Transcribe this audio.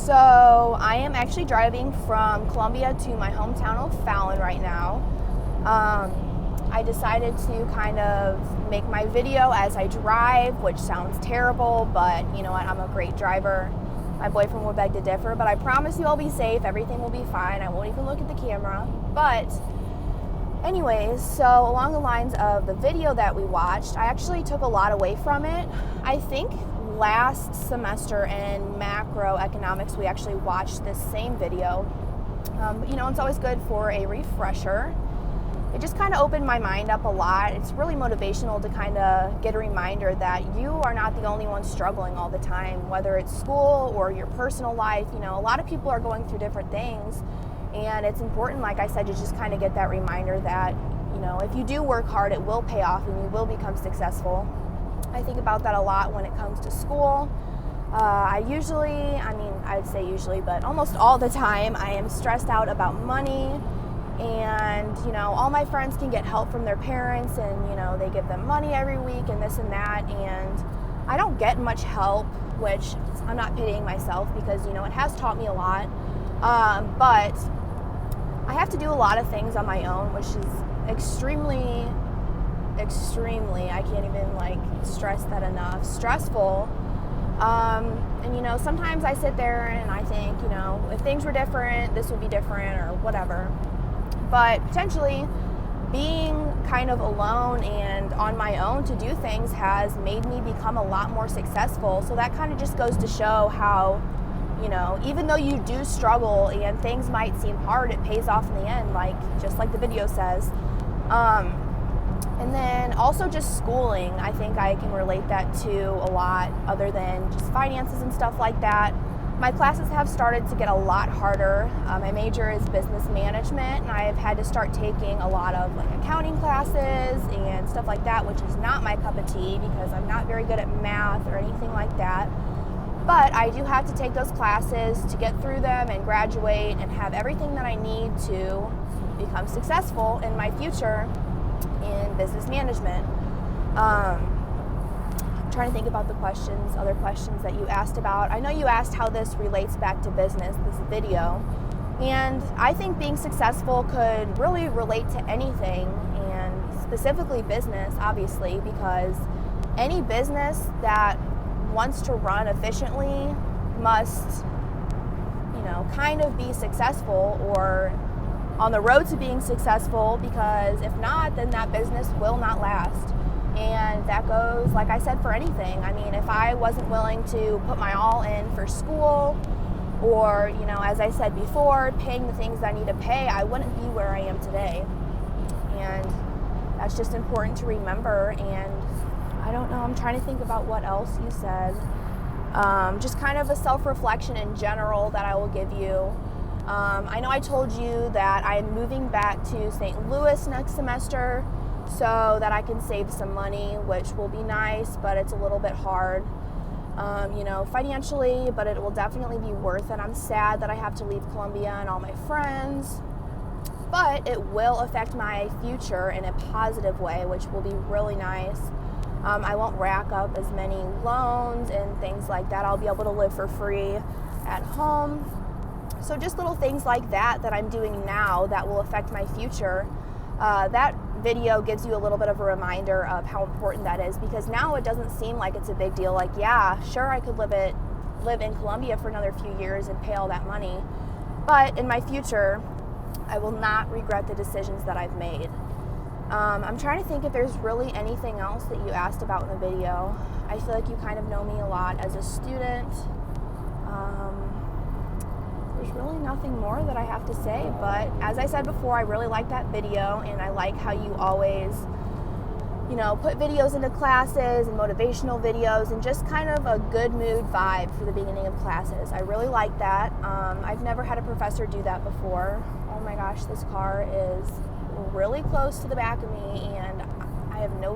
So I am actually driving from Columbia to my hometown of Fallon right now. I decided to kind of make my video as I drive, which sounds terrible, but you know what, I'm a great driver. My boyfriend will beg to differ, but I promise you I'll be safe. Everything will be fine. I won't even look at the camera. But anyways, so along the lines of the video that we watched, I actually took a lot away from it. I think last semester in macroeconomics, we actually watched this same video. You know, it's always good for a refresher. It just kind of opened my mind up a lot. It's really motivational to kind of get a reminder that you are not the only one struggling all the time, whether it's school or your personal life. You know, a lot of people are going through different things, and it's important, like I said, to just kind of get that reminder that, you know, if you do work hard, it will pay off and you will become successful. I think about that a lot when it comes to school. I'd say usually, but almost all the time, I am stressed out about money. And, you know, all my friends can get help from their parents and, you know, they give them money every week and this and that. And I don't get much help, which I'm not pitying myself because, you know, it has taught me a lot. But I have to do a lot of things on my own, which is extremely, I can't even stress that enough, stressful. And, you know, sometimes I sit there and I think, you know, if things were different, this would be different or whatever. But potentially being kind of alone and on my own to do things has made me become a lot more successful. So that kind of just goes to show how, you know, even though you do struggle and things might seem hard, it pays off in the end, just like the video says. And then also just schooling, I think I can relate that to a lot other than just finances and stuff like that. My classes have started to get a lot harder. My major is business management, and I have had to start taking a lot of accounting classes and stuff like that, which is not my cup of tea because I'm not very good at math or anything like that. But I do have to take those classes to get through them and graduate and have everything that I need to become successful in my future in business management. Trying to think about the other questions that you asked about. I know you asked how this relates back to business, this video, and I think being successful could really relate to anything, and specifically business, obviously, because any business that wants to run efficiently must, you know, kind of be successful or on the road to being successful, because if not, then that business will not last. And that goes, like I said, for anything. I mean, if I wasn't willing to put my all in for school or, you know, as I said before, paying the things I need to pay, I wouldn't be where I am today. And that's just important to remember. And I don't know, I'm trying to think about what else you said. Just kind of a self-reflection in general that I will give you. I know I told you that I'm moving back to St. Louis next semester, so that I can save some money, which will be nice, but it's a little bit hard, you know, financially, but it will definitely be worth it. I'm sad that I have to leave Columbia and all my friends, but it will affect my future in a positive way, which will be really nice. I won't rack up as many loans and things like that. I'll be able to live for free at home. So just little things like that I'm doing now that will affect my future. That video gives you a little bit of a reminder of how important that is, because now it doesn't seem like it's a big deal. Like, yeah, sure, I could live in Columbia for another few years and pay all that money, but in my future, I will not regret the decisions that I've made. I'm trying to think if there's really anything else that you asked about in the video. I feel like you kind of know me a lot as a student. There's really nothing more that I have to say, but as I said before, I really like that video, and I like how you always, you know, put videos into classes and motivational videos and just kind of a good mood vibe for the beginning of classes. I really like that. I've never had a professor do that before. Oh my gosh, this car is really close to the back of me, and I have no